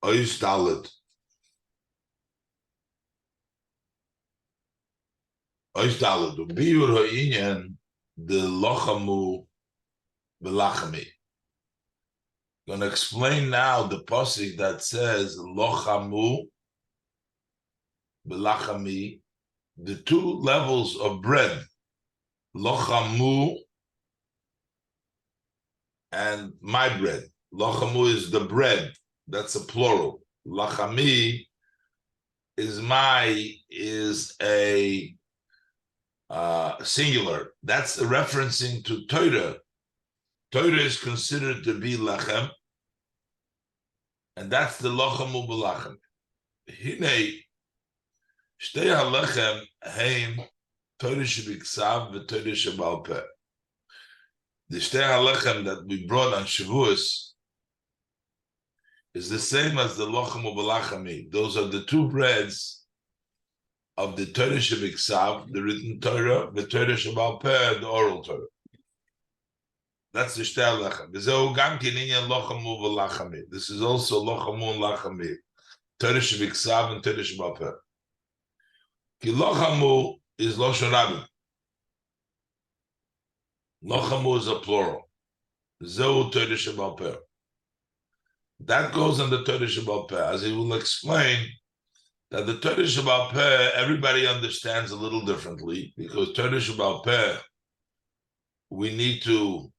Ois Dalet. Ois Dalet. Biur ha'inyan the lochamu belachami. Going to explain now the pasuk that says lochamu belachami, the two levels of bread, lochamu and my bread. Lochamu is the bread, that's a plural. Lachami is a singular. That's referencing to Torah. Torah is considered to be lachem, and that's the lochamu belachem. Hine shtei halechem heim Torah shebiksav v'Torah shebal peh. The shtei halechem that we brought on Shavuos is the same as the lochamu belachami. Those are the two breads of the Torah shebiksav, the written Torah, the Torah shebal peh, the oral Torah. That's the shtei halechem. This is also lochamu and lachami. Torah shebiksav and Torah shebal peh. Ki lochamu is loshen rabbi. Lochamu is a plural. Zeu Torah shebal peh. That goes on the Torah shebal peh, as he will explain that the Torah shebal peh everybody understands a little differently, because Torah shebal peh we need to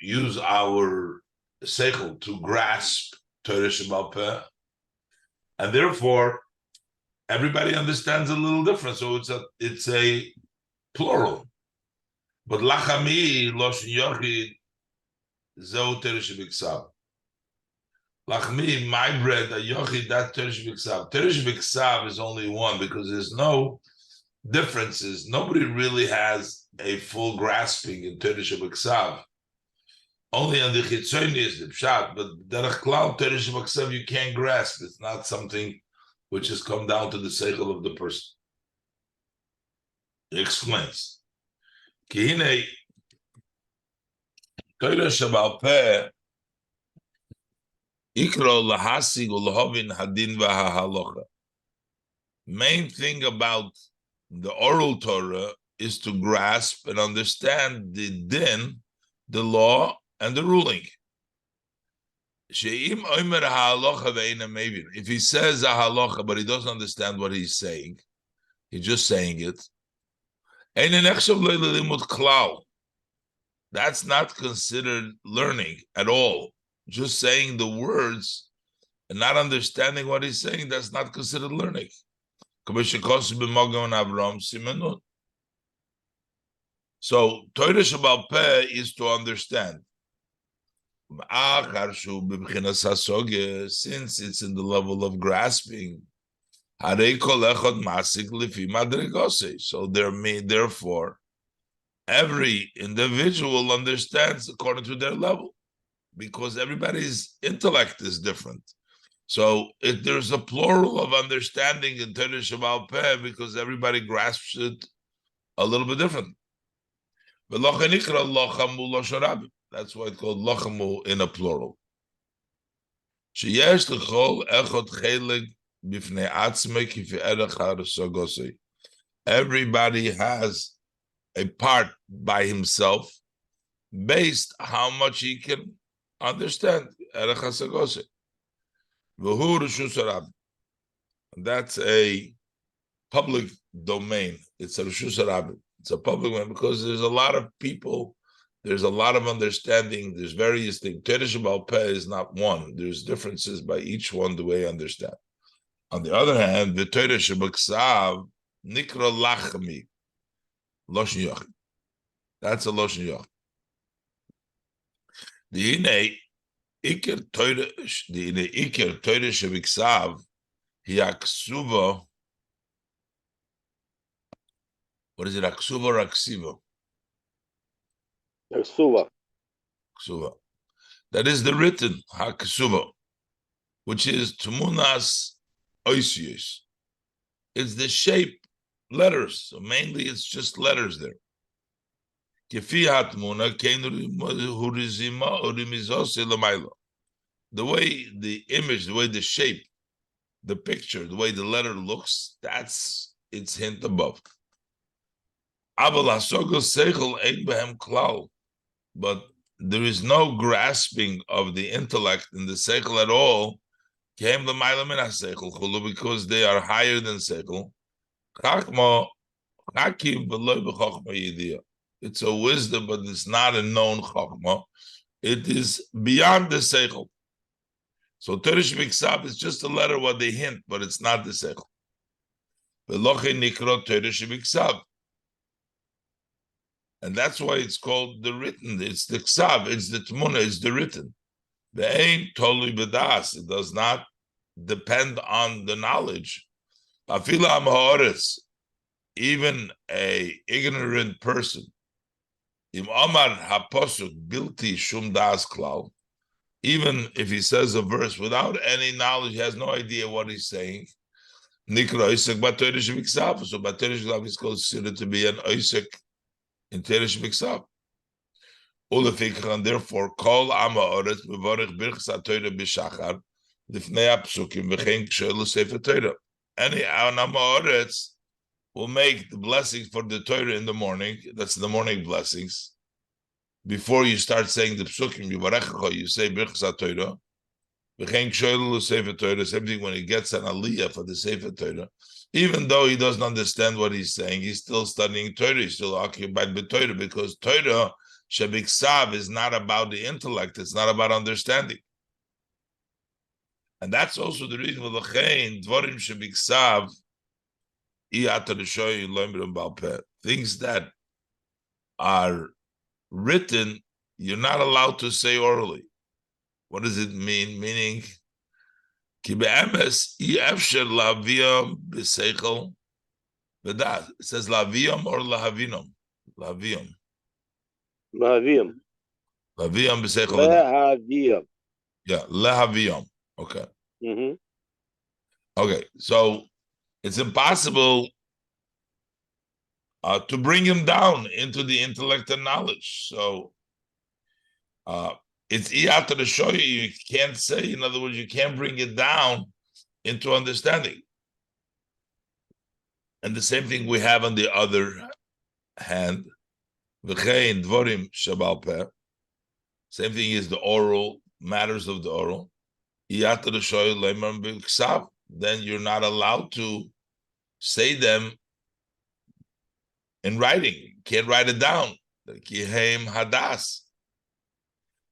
use our seichel to grasp Torah shebal peh, and therefore everybody understands a little different. So it's a plural. But lachami loshen yochid zeu Torah shebiksav. Lachmi, my bread, a yochid, that Torah shebiksav. Torah shebiksav is only one because there's no differences. Nobody really has a full grasping in Torah shebiksav. Only on the chitzoni is the pshat, but derech klal Torah shebiksav you can't grasp. It's not something which has come down to the seichel of the person. He explains. Ki hine Torah shebal peh ikro lahasig u'lahovin hadin v'hahalocha. Main thing about the oral Torah is to grasp and understand the din, the law, and the ruling. If he says a halacha, but he doesn't understand what he's saying, he's just saying it. That's not considered learning at all. Just saying the words and not understanding what he's saying, that's not considered learning. So Torah shebal peh is to understand. Since it's in the level of grasping, so therefore every individual understands according to their level, because everybody's intellect is different. So if there's a plural of understanding in Torah shebal peh, because everybody grasps it a little bit different. That's why it's called lochamu in a plural. Everybody has a part by himself based how much he can understand. That's a public domain. It's a reshus harabim. It's a public one because there's a lot of people, there's a lot of understanding, there's various things. Torah shebal peh is not one. There's differences by each one the way I understand. On the other hand, the Torah shebiksav nikra lachmi loshen yochid. That's a loshen yochid. The ine iker Torah shebiksav hiaksuva. What is it? Aksuva or aksiva? Aksuva. Ksuva. That is the written haksuva, which is tumunas oisius. It's the shape letters. So mainly it's just letters there. The way the image, the way the shape, the picture, the way the letter looks, that's its hint above. But there is no grasping of the intellect in the seichel at all, because they are higher than seichel. It's a wisdom, but it's not a known chachma. It is beyond the seichel. So Teresh Miksav is just a letter what they hint, but it's not the seichel. And that's why it's called the written. It's the ksav, it's the tmuna, it's the written. It does not depend on the knowledge. Even a ignorant person, even if he says a verse without any knowledge, he has no idea what he's saying. So Baterish is considered to be an oisek in Teresh Miksav. And therefore, Kol Am Haaretz Mevorech Birchas HaTorah B'Shachar Lifnei HaPsukim V'chein K'shoel Sefer Torah. Any Am Haaretz will make the blessings for the Torah in the morning. That's the morning blessings. Before you start saying the Psukim, you say Birchas HaTorah. V'chein K'shoel Sefer Torah. Same thing when he gets an aliyah for the Sefer Torah. Even though he doesn't understand what he's saying, he's still studying Torah. He's still occupied with Torah, because Torah Shebiksav is not about the intellect, it's not about understanding. And that's also the reason for the Dvorim Shebiksav, things that are written, you're not allowed to say orally. What does it mean? Meaning, it says lavium or lahavinum? Lavium. Lahaviyam. Lavium b'seichel. Lahaviyam. Yeah, lahaviyam. Okay. Mm-hmm. Okay, so it's impossible to bring him down into the intellect and knowledge. So it's iyata to show you can't say, in other words, you can't bring it down into understanding. And the same thing we have on the other hand. Same thing is the oral, matters of the oral. Then you're not allowed to say them in writing. You can't write it down.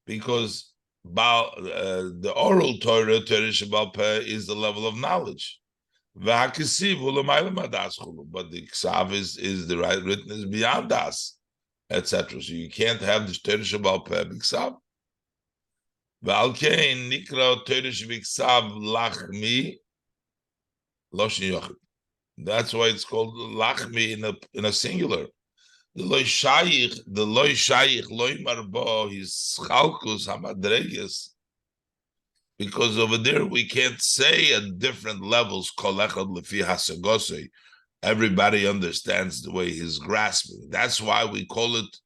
Because the oral Torah, is the level of knowledge. But the ksav is the right written is beyond das, etc. So you can't have the Torah Shabbat Peh b'ksav. V'alkein nikra Torah b'ksav lachmi loshin yochid. That's why it's called lachmi in a singular. The loy shayich loy marbo his chalkus hamadreges. Because over there we can't say at different levels. Kol echad lefi hasagosei. Everybody understands the way he's grasping. That's why we call it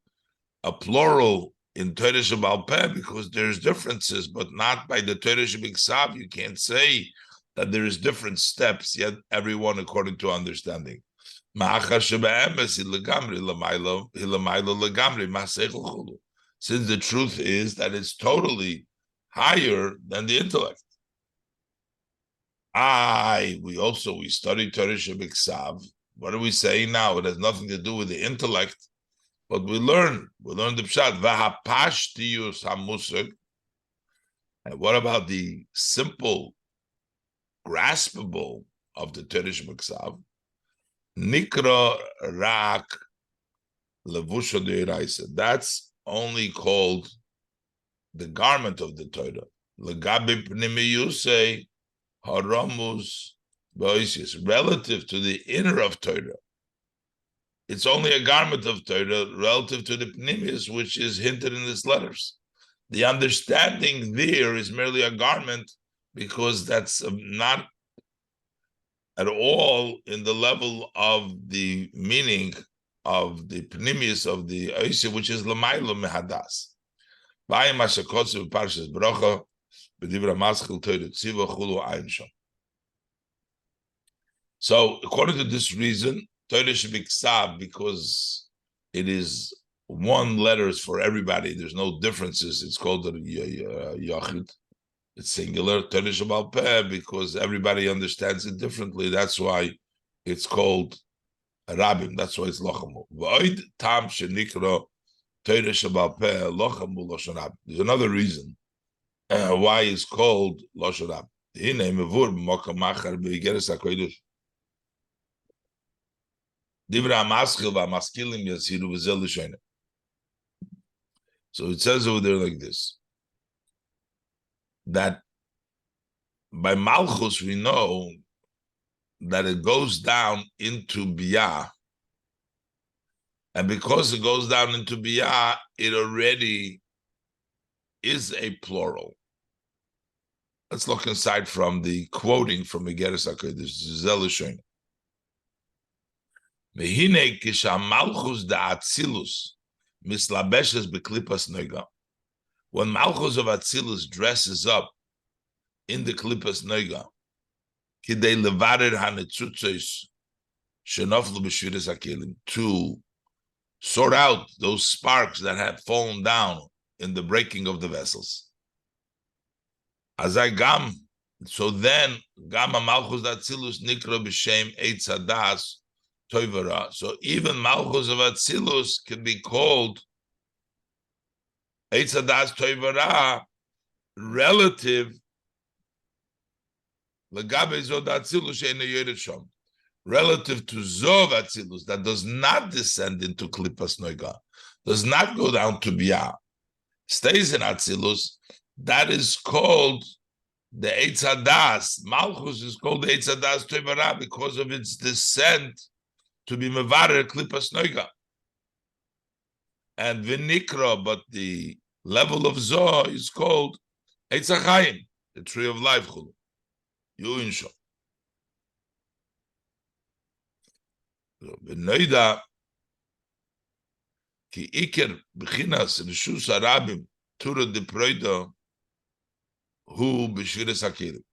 a plural in Torah Shebal Peh, because there's differences, but not by the Torah Shebiksav. You can't say that there is different steps, yet everyone according to understanding. Since the truth is that it's totally higher than the intellect. We study Torah Shebiksav. What are we saying now? It has nothing to do with the intellect, but we learn the pshat. V'hapashtiyus hamusag. And what about the simple, graspable of the Torah Shebiksav? Nikra rak levusha deiraisa. That's only called the garment of the Torah. Legabe pnimiyusei haramus ba'oisius. Relative to the inner of Torah, it's only a garment of Torah relative to the pnimius, which is hinted in these letters. The understanding there is merely a garment, because that's not at all in the level of the meaning of the pnimius of the oisha, which is l'maylo mehadas. Ba'im hashakotsu b'parshas bracha b'divra maschil toiret tziva chulu ayin sham. So, according to this reason, Torah should be ksav because it is one letters for everybody. There's no differences. It's called a yachid. It's singular. Torah Shabbat Peh because everybody understands it differently. That's why it's called Rabim. That's why it's lochamu. V'oid tam shenikra Torah Shabbat Peh lochamu loshen Rabim. There's another reason why it's called loshen Rabim. Hine mevur b'mokam machar b'yigeres hakodesh. Divra maskil v'maskilim yasiru v'zel l'shoyne. So it says over there like this, that by Malchus we know that it goes down into Biyah, and because it goes down into Biyah, it already is a plural. Let's look inside from the quoting from Igeres HaKodesh, Zel l'shoyne. Mehine kisha Malchus da Atzilus mislabeshes beklipas noiga. When Malchus of Atzilus dresses up in the klipas noiga, kidei levarer hanetzutzos shenoflu b'shviras hakelim, to sort out those sparks that had fallen down in the breaking of the vessels. Azai gam, so then gam Malchus da Atzilus nikra b'shem eitz hadas toivara. So even Malchus of Atzilus can be called eitz hadas toivara relative legabe zod Atzilus she'ena yored sham, relative to Zov Atzilus that does not descend into Klipas Noiga, does not go down to Biyah, stays in Atzilus. That is called the eitz hadas. Malchus is called the eitz hadas toivara because of its descent to be mevarer klipas noiga. And vinikra, but the level of Zoh is called eitz hachayim, the tree of life. Yuinsho. B'noida ki iker b'chinas reshus harabim tura deproida hu b'shviras hakelim.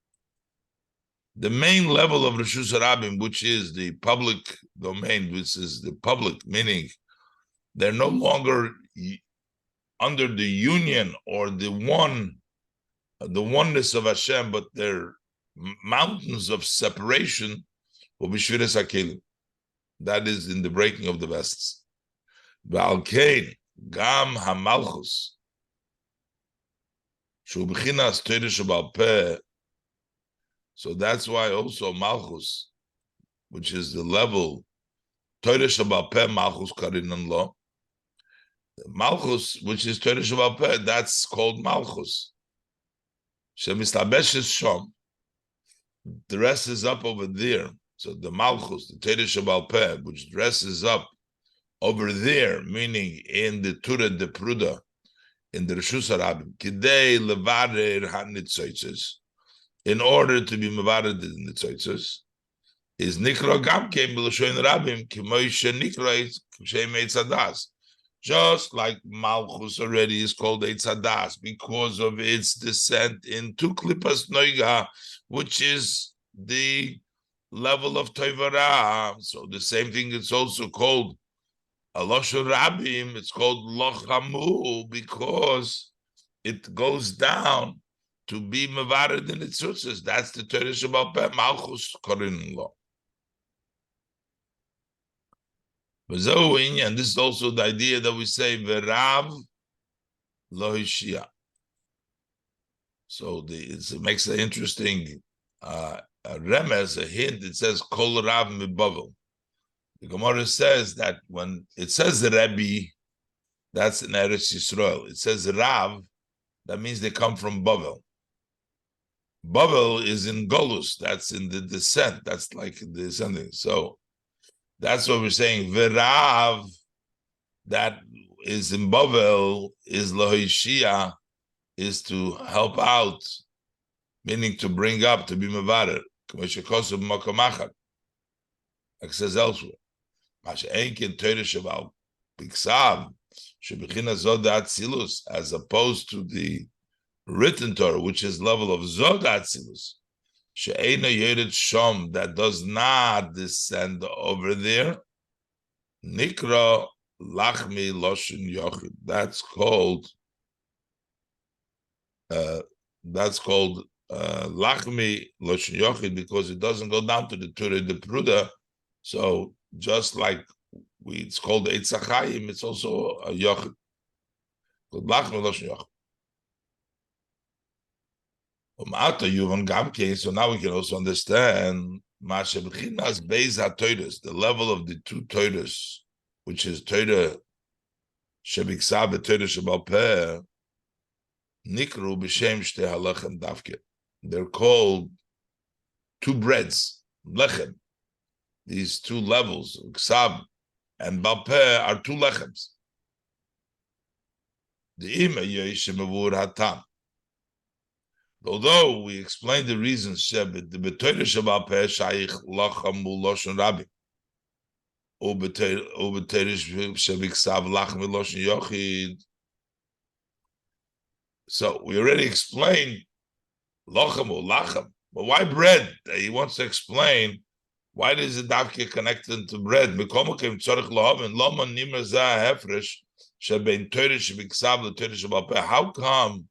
The main level of Reshus Harabim, which is the public domain, which is the public, meaning they're no longer under the union or the oneness of Hashem, but they're mountains of separation, will be Shviras HaKelim. That is in the breaking of the vessels. V'al kein gam hamalchus shu b'chinas Torah sheba'al peh. So that's why also Malchus, which is the level, Torah Shabbat Peh Malchus Karinan Lo. Malchus, which is Torah Shabbat Peh, that's called Malchus. Shemistabeshes Shom, dresses up over there. So the Malchus, the Torah Shabbat Peh, which dresses up over there, meaning in the Tura de Pruda, in the Reshus Harabim, Kidei Levarer HaNitzoitzes, in order to be mevared in the tzotzos, is nikra gam came b'lashoin rabim k'moishe nikra shem eitz hadas. Just like Malchus already is called eitz hadas because of its descent into klipas noiga, which is the level of toivara. So the same thing, it's also called aloshu rabim. It's called lochamu because it goes down to be mevared in its tzutzes. That's the Torah Shabbat Peh Malchus Korin Lo. And this is also the idea that we say Verav Lo Hishia. So it makes an interesting a remez, a hint. It says Kol Rav Mibavel. The Gemara says that when it says Rebbe, that's in Eretz Yisrael. It says Rav, that means they come from Bavel. Bavel is in Golus, that's in the descent, that's like the descending. So that's what we're saying. Verav, that is in Bavel, is Lohishia, is to help out, meaning to bring up, to be Mevarer, like it says elsewhere. as opposed to the written Torah, which is level of Zod Atzilus, she'eina yered shom, that does not descend over there, nikra lachmi loshin yochid. That's called lachmi loshin yochid, because it doesn't go down to the Torah de Pruda. So just like it's called Eitz HaChaim, it's also a yochid. Lachmi loshin yochid. So now we can also understand the level of the two Torahs, which is Torah Shebiksav and Torah Shebal Peh, Nikru b'Shem Shtei HaLechem Davke. They're called two breads, lechem. These two levels, Ksav and Bal Peh, are two lechems. The Ima Yeshemavur Hatam. Although we explained the reasons, the B'Torah Shebal Peh Shaykh Lachem Uloshen Rabbi, O B'Torah Shebiksav Lachem Uloshen Yochid. So we already explained Lachem Ulachem, but why bread? He wants to explain why is the davke connected to bread. Mekomokim Tzorich Lahavin Lama Nimer Zah Hefresh Shebein Torah Shebiksav LeTorah Shebal Peh. How come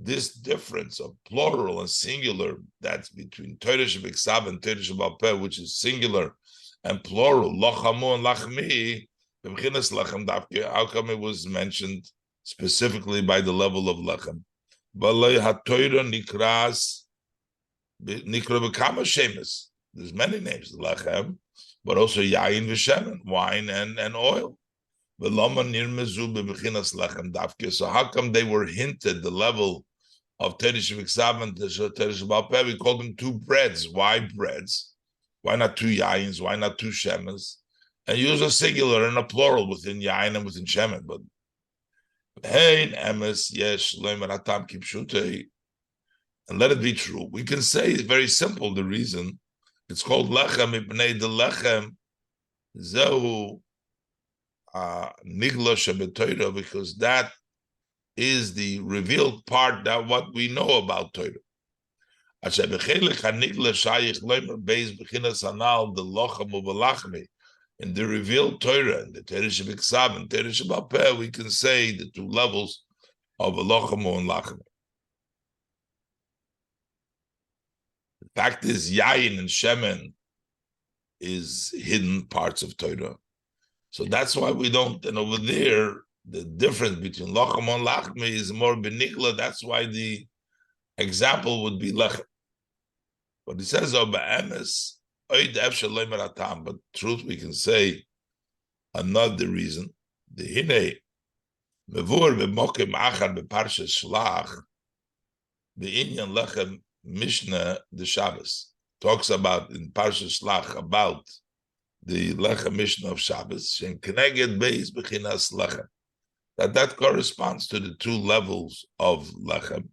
this difference of plural and singular that's between Torah Shebiksav and Torah Shebal Peh, which is singular, and plural, Lachamu and Lachmi, B'mchinas Lechem Davke, how come it was mentioned specifically by the level of Lechem? Balei HaTorah Nikras, Nikra B'kama Shemes. There's many names, Lechem, but also Yain V'Shemen, wine and oil. So how come they were hinted the level of Torah Shebiksav and Torah Shebal Peh? We call them two breads. Why breads? Why not two Yains? Why not two Shemens? And use a singular and a plural within Yain and within Shemen. But hey, Emes, yes, Hatam Kipshutei, and let it be true. We can say it's very simple. The reason it's called Lechem Ibnei the Lechem Zehu Nigla Shebetoira, because that is the revealed part that what we know about Torah. In the revealed Torah, in the Torah Shebiksav and Torah Shebal Peh, we can say the two levels of Elochamu and Lachmi. The fact is, Yain and Shemen is hidden parts of Torah. So that's why we don't, and over there, the difference between Lachem and Lachmi is more benigla. That's why the example would be Lechem. But he says, but truth, we can say another reason. The Hine, Mevur b'mokim achar b'parsha Shlach, the Inyan Lechem Mishnah, the Shabbos, talks about in Parsha Shlach about the Lechem Mishnah of Shabbos, Shem Keneged Beis B'chinas Lechem. That corresponds to the two levels of Lechem,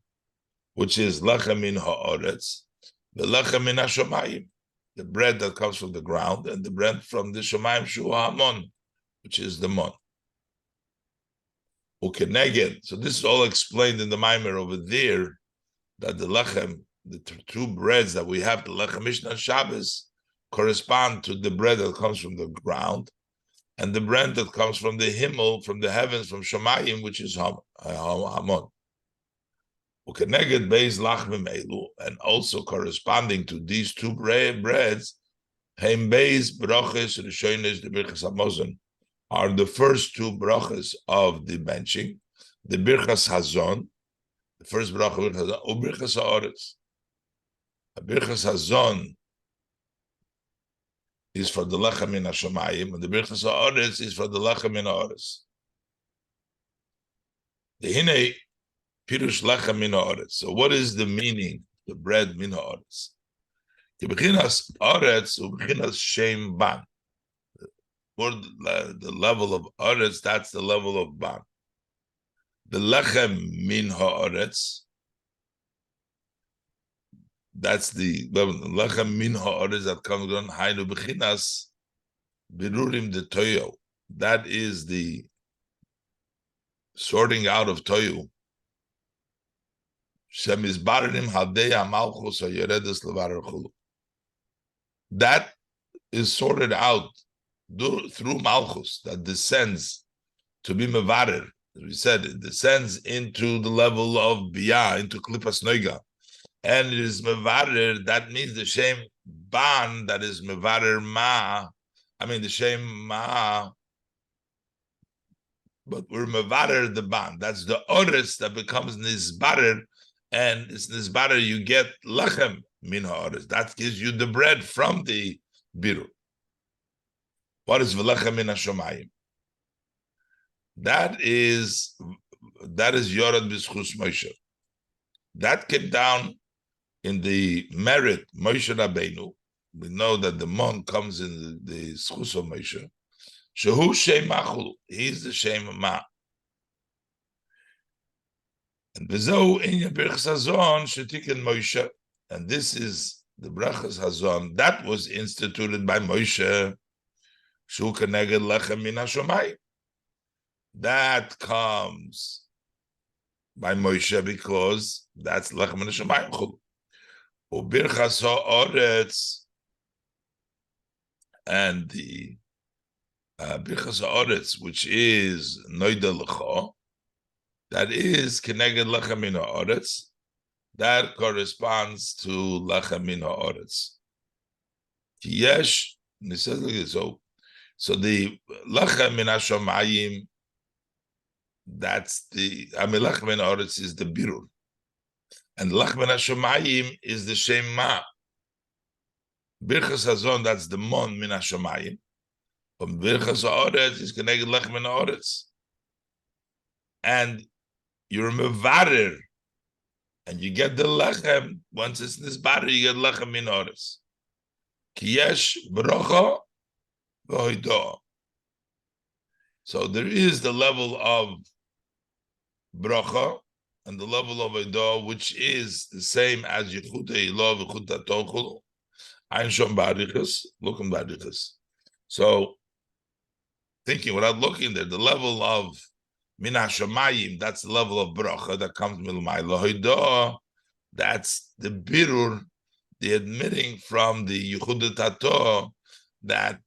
which is Lechem in Ha'oretz, the Lechem in HaShomayim, the bread that comes from the ground, and the bread from the Shomayim Shu Hamon, which is the Mon. Ukeneged. So this is all explained in the Mamer over there, that the Lechem, the two breads that we have, the Lechem Mishnah Shabbos, correspond to the bread that comes from the ground, and the bread that comes from the Himmel, from the heavens, from Shomayim, which is Hamon. Ukeneged Beis Lachmim Elu, and also corresponding to these two breads, Heim Beis Brachos Rishonos the Birchas Hamazon, are the first two brachas of the benching, the Birchas Hazon, the first bracha of Birchas Ha'oretz. The Birchas Hazon is for the Lechem in HaShomayim, and the Birchas Ha'oretz is for the Lechem in Ha'oretz. The Hine Pirush Lechem min Ha'oretz. So what is the meaning, the bread min Ha'oretz? The B'chinas Ha'oretz u'B'chinas Shem Ban. The level of Ha'oretz, that's the level of Ban. The Lechem min Ha'oretz, that's the level. Lechem min Ha'oretz that comes on Hainu B'chinas Birurim de toyo. That is the sorting out of toyo. Shemizbarim hadeya malchus hayeredes levarer chulu. That is sorted out through malchus that descends to be mevarer. As we said, it descends into the level of biyah, into klipas noiga, and it is mevarer. That means the same ban that is mevarer ma. I mean the same ma, but we're mevarer the ban. That's the oris that becomes nizbarer, and it's nizbarer. You get lechem min ha'oris. That gives you the bread from the biru. What is v'lechem min hashomayim? That is Yorad b'schus Moshe. That came down in the merit Moshe Rabbeinu. We know that the mon comes in the schus of Moshe. Shehu shem machul. He's the shem ma. And bezohu in birchas hazon shetiken Moshe. And this is the brachas hazon that was instituted by Moshe. Shu keneged lechem min hashomayim. That comes by Moshe because that's lechem min hashomayim chulu. Ubirchas ha'oretz, and the birchas ha'oretz, which is noida lecho, that is keneged lechem min ha'oretz, that corresponds to lechem min ha'oretz. Yesh, and it says like this, so the lechem min hashomayim, that's the lechem min ha'oretz is the birur. And lechem min hashomayim is the shema. Birchas hazon, that's the mon min hashomayim. From birchas ha'oretz is keneged lechem min ha'oretz. And you're mevarer, and you get the lechem. Once it's nisbarer, you get lechem min ha'oretz. Ki yesh bracha v'hoidah. So there is the level of bracha and the level of Eidah, which is the same as Yichudei Ilah v'Chut Tochul, Ein Shom Barichas, Lukum Barichas. So, thinking without looking there, the level of Min HaShamayim, that's the level of bracha that comes Milmayla. Eidah, that's the birur, the admitting from the Yichudei Tato that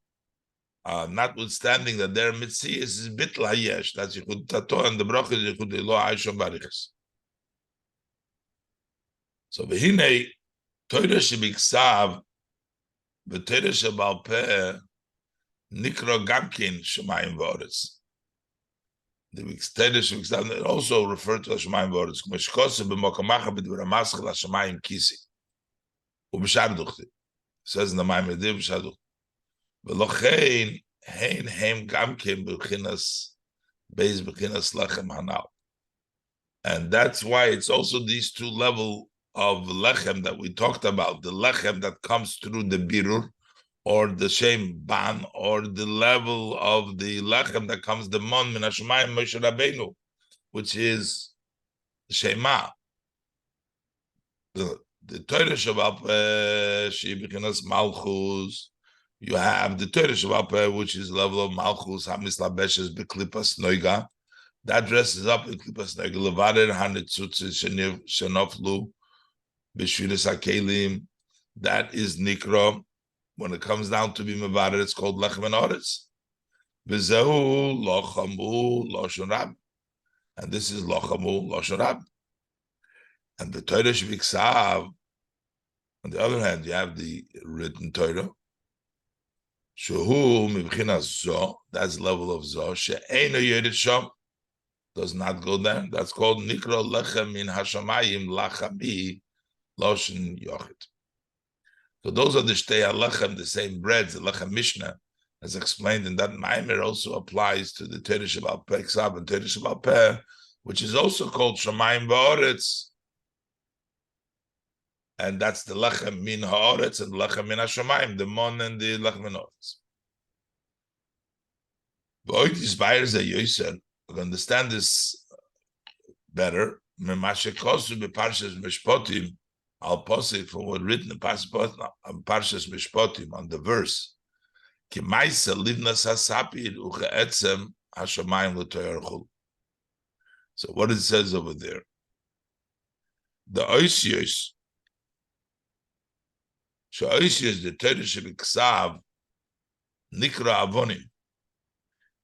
notwithstanding that their mitzias is bitl hayesh, that's Yichudei Tato, and the bracha is Yichudei Ilah, Ein Shom Barichas. So v'hinei Torah shebiksav v'Torah shebal peh nikra gamkin shemayim v'oretz. The Torah shebiksav also referred to as shemayim v'oretz. K'meshkose b'mokamacha b'dv'ramaschel shemayim kisi u'b'sharduchti. Says in the Maimon b'sharduchti. V'lochein hein hem gamkin b'chinas beis b'chinas lechem hanal. And that's why it's also these two levels of lechem that we talked about, the lechem that comes through the birur, or the shem ban, or the level of the lechem that comes the mon min hashomayim Moshe Rabbeinu, which is shema. The Torah Shabbat shebichinas malchus. You have the Torah Shabbat, which is level of malchus hamislabeshes beklipas noiga. That dresses up in klipas noiga levarer hanitzutz shenoflu. That is nikra. When it comes down to be mevarer, it's called lechem min ha'oretz. V'zehu lochamu loshon rab, and this is lochamu loshon rab. And the Torah shebiksav. On the other hand, you have the written Torah. Shehu mibchinas zo. That's the level of zo. She'eino yerid sham. Does not go there. That's called nikra lechem min hashamayim lachami. Loshen Yochid. So those are the Shtei HaLechem, the same breads, the Lechem Mishnah, as explained in that Mamer, also applies to the Torah Shebal Peh Ksav and Torah Shebal Peh, which is also called Shamayim V'Oretz. And that's the Lechem Min Ha'oretz and Lechem Min HaShamayim, the Mon and the Lechem Min Ha'oretz. V'Oitis Bayers HaYoser, to understand this better, Memashikosu B'Parshas Mishpotim, I'll post it from what written in Parshas Mishpotim on the verse. Kimaisa livnas hasapir ucheetzem hashamayim l'toyarchul. So what it says over there, the oisios, so oisios the Torah shebiksav nikra avonim.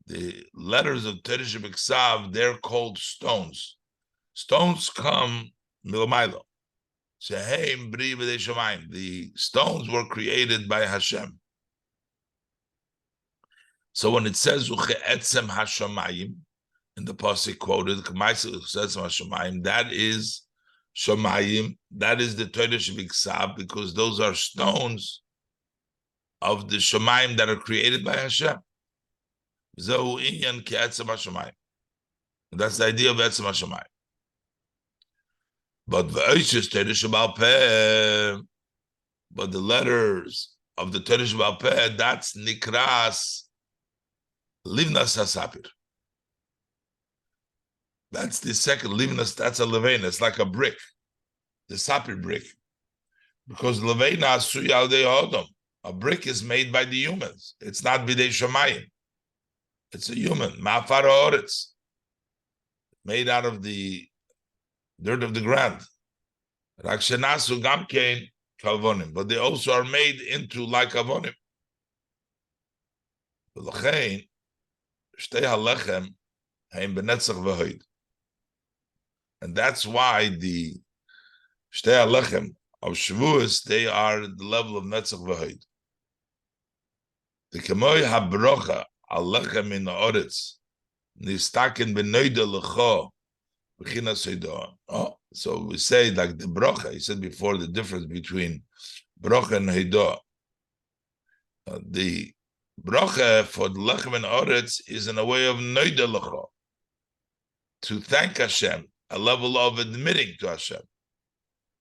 The letters of Torah shebiksav, they're called stones. Stones come milamaylo. Sheheim bri b'dei shamayim. The stones were created by Hashem. So when it says ucheetzem hashamayim, in the pasuk quoted, that is shamayim, that is the Torah shebiksav, because those are stones of the shamayim that are created by Hashem. Zehu inyan ke'etzem hashamayim. That's the idea of etzem hashamayim. But v'oishis Torah shebal peh, but the letters of the Torah shebal peh, that's nikras livnas hasapir. That's the second livnas. That's a levena. It's like a brick, the sapir brick, because levena asuy al dei adam. A brick is made by the humans. It's not bidei shamayim. It's a human. Ma'afar ha'oretz, made out of the dirt of the ground. Rak shenasu gam kein kalvonim, but they also are made into like avonim. V'lachein shtei halechem heim benetzach v'hoid. And that's why the Shtei Alechem of Shavuos, they are at the level of Netzach V'Hoid. The Kemoy HaBrocha Alechem in the Oretz Nistaken B'Noida L'Cho B'China Seidoah. Oh, so we say like the Brocha, he said before the difference between Brocha and Heidoah. The Brocha for the Lechem and Oretz is in a way of Noida L'Cho, to thank Hashem, a level of admitting to Hashem.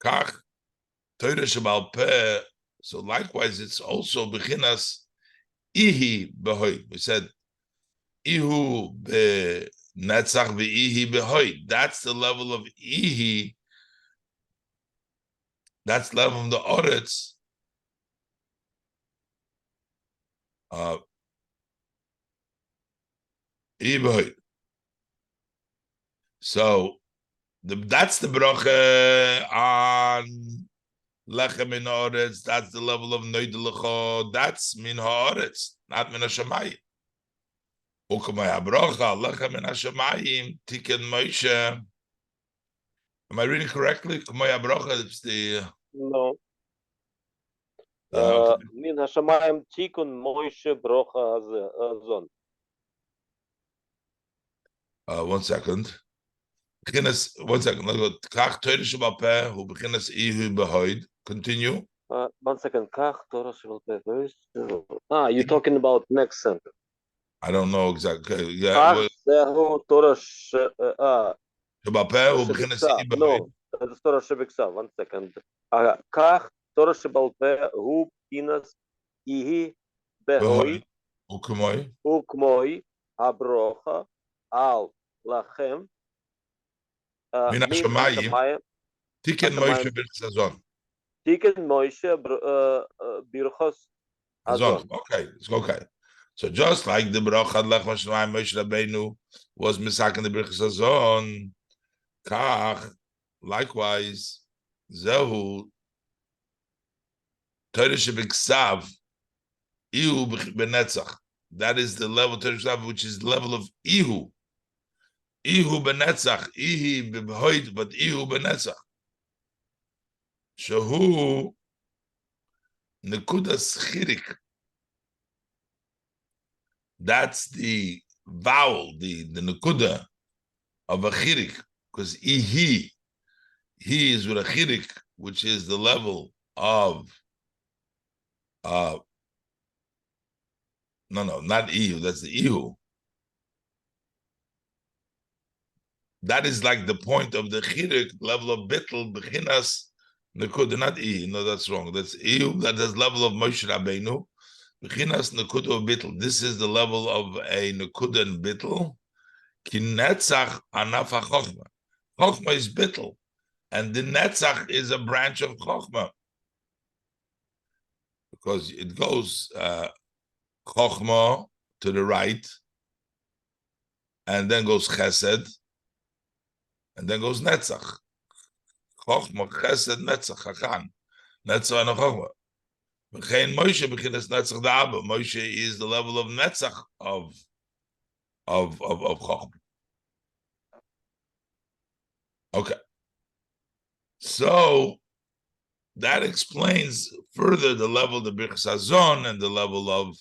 Kach, Torah shebal peh. So likewise, it's also bechinas ihi behoid. We said ihu be netzach v'ihi behoid. That's the level of ihi. That's the level of the oretz. Ihi behoid. So that's the bracha on lechem in haaretz. That's the level of noid lecho. That's min haaretz, not min hashamayim. Ukamay habracha lechem min hashamayim tiken Moshe. Am I reading correctly? Ukamay habracha. It's the No. okay. Min hashamayim tikun Moshe brocha hazon. 1 second. Beginnes, 1 second. Let's go. Kach Torah shebal peh hu beginnes ihu behoid. Continue. 1 second. Kach Torah shebal peh. You're talking about next sentence. I don't know exactly. Yeah. Kach zehu Torah Shebal peh hu beginnes ihu behoid. No, it's Torah shebiksav. 1 second. Kach Torah shebal peh hu beginnes ihi behoid. Ukmoy. Ukmoy habrocha al lachem. Min hashamayim tiken Moshe birchas hazon. Tiken Moshe birchas hazon. Okay, it's okay. So just like the bracha lech Moshe Rabbeinu was misaken the birchas hazon, kach likewise zehu Torah shebiksav ihu benetzach. That is the level Torah shebiksav, which is the level of ihu. Ihu benetzach, ihi behoid, but ihu benetzach. Shehu nekudas chirik. That's the vowel, the nekuda of a chirik, because he is with a chirik, which is the level of no, not ihu. That's the ihu. That is like the point of the chirik, level of bittul, bechinas, nekuda, not ihi. No, that's wrong. That's ihu. That is level of Moshe Rabbeinu. Bechinas nekuda of bittul. This is the level of a nekuda and bittul. Ki netzach anaf ha-chochma. Chochma is bittul, and the netzach is a branch of chochma, because it goes Chochma to the right, and then goes Chesed, and then goes Netzach. Chochma, Chesed, Netzach, Chachan. Netzach and Chochma. Moshe beginners Netzach Da'aba. Moshe is the level of Netzach of Chochma. Okay. So that explains further the level of the Birchas Hazon and the level of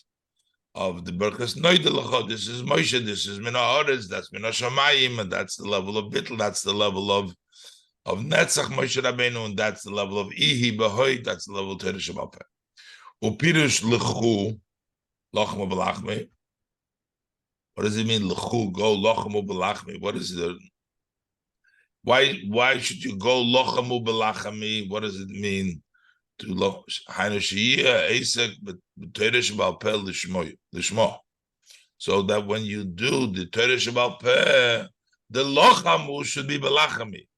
the Birchas Noidelacha. This is Moshe, this is Mina Oretz, that's Mina Shamayim, and that's the level of Bittel, that's the level of Netzach Moshe Rabbeinu, and that's the level of Ihi Bahoy, that's the level of Torah Shabbat. Upirush Lechu, Lachma B'lachme. What does it mean, Lechu, go Lachma B'lachme? What is it? Why should you go Lachamu B'lachami? What does it mean? To so that when you do the Torah Shebal Peh, the Lochamu should be Belachami.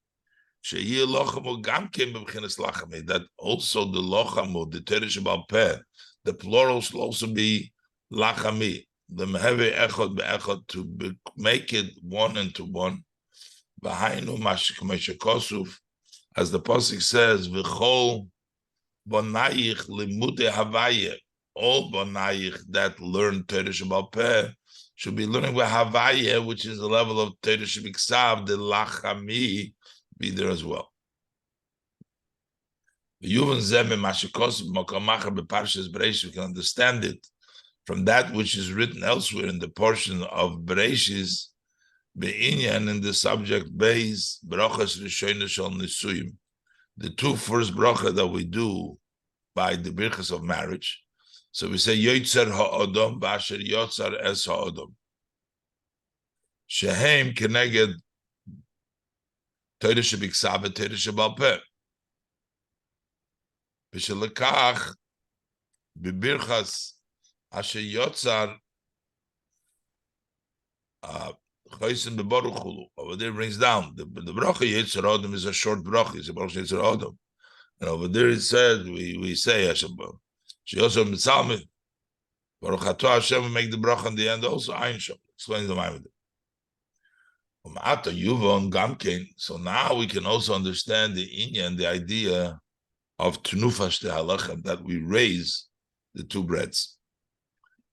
That also the Lochamu, the Torah Shebal Peh, the plural should also be Lachami. The Meheve Echad Be'echad to make it one into one. V'hainu Mashik Kosuf, as the pasuk says, V'chol Bonayich limude Havaya. All Bonayich that learn Torah Shebal Peh should be learning with Havaya, which is the level of Torah Shebiksav, the Lachami, be there as well. Yuvan Zeme Mashikos Mokamacha Beparshas Bereishis, we can understand it from that which is written elsewhere in the portion of Bereishis, Be'inyan, in the subject base, Brachas Rishonos Shel Nisuyim. The two first bracha that we do by the birchas of marriage. So we say Yoitzer ha'odom b'asher yotzar es ha'odom. Shehem keneged Torah shebiksav v'Torah shebal peh. V'shelekach b'birchas asher yotzar chosim b'baruch hulu. Over there brings down the bracha Yoitzer ha'odom is a short bracha. It's a bracha Yoitzer ha'odom. And over there it says, we say, she also mitzalmi, Baruch Atah Hashem, we make the bracha in the end also, Ayin Shem, explains the mind with it. So now we can also understand the inyan, the idea of Tnufa Shte Halachem, that we raise the two breads.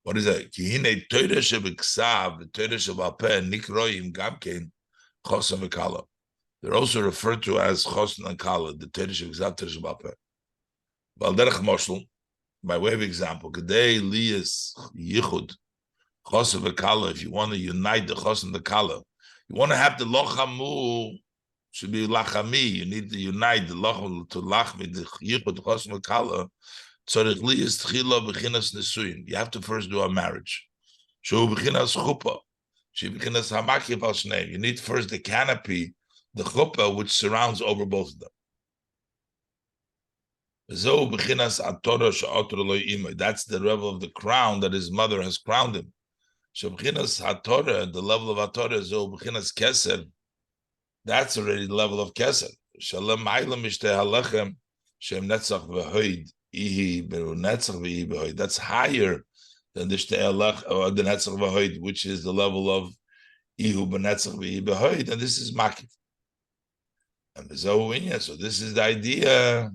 What is that? Kihine Torah Shebiksav, Torah Shebal Peh, Nikroim Gamkein, Chosam V'Kala. They're also referred to as Chosn and Kala, the Torah Shebiksav, Torah Shebal Peh. Valderech Moshel, by way of example, Kedei Liyas Yichud, Chosn V'Kala, if you want to unite the Chosn and the Kala, you want to have the Lochamu, should be Lachami, you need to unite the Lochamu to Lachmi, the Yichud, Chosn V'Kala, Tzorich Liyas Tchila B'chinas Nesuyin. You have to first do a marriage. Shu B'chinas Chuppah, Shu B'chinas Hamakiv Al Shnei. You need first the canopy, the chuppah which surrounds over both of them. That's the level of the crown that his mother has crowned him. The level of Atorah, that's already the level of Keser. That's higher than the Shte'elach or the Netzach V'Hoid, which is the level of Ihu B'Netzach V'Hoid, and this is Makif. And so this is the idea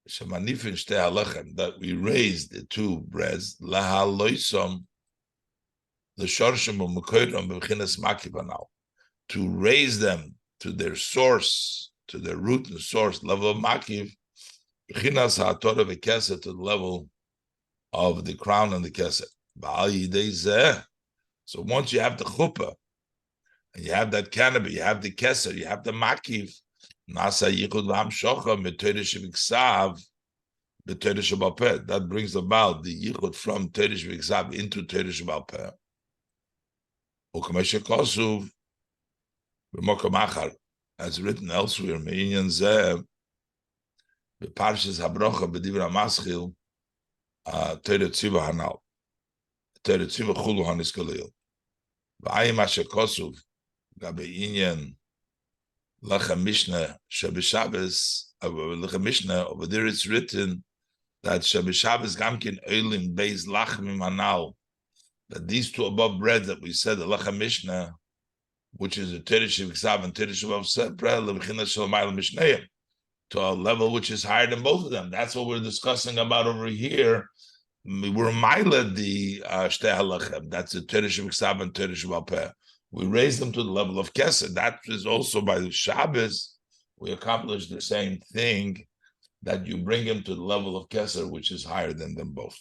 that we raise the two breads to raise them to their source, to their root and source, level of Makiv, to the level of the crown and the keset. So once you have the chuppah, and you have that canopy, you have the keser, you have the makiv, that brings about the yichud from Torah Shebiksav into Torah Shebal Peh. As written elsewhere, Me'inyan Zeh, Parshas Habrocha B'Divra Maschil, Torah Tziva Hanal, Torah Tziva Chulu Hanis Galil, V'ayim Asher Kosuv, Gabe Inyan Lacha Mishnah Shabbat Shabbos. Lacha Mishnah, over there it's written that Shabbos Gamkin Oilim Beis Lachmim Anal, that these two above breads that we said, the Lacha Mishnah, which is a Teresh V'Ksav and Teresh V'Av Sepra, L'Bechina Shalmayel Mishnayim, to a level which is higher than both of them. That's what we're discussing about over here. We're Maila the Shtei Halachem. That's the Teresh V'Ksav and Teresh V'Av Peh. We raise them to the level of Keser. That is also by the Shabbos, we accomplish the same thing, that you bring him to the level of Keser, which is higher than them both.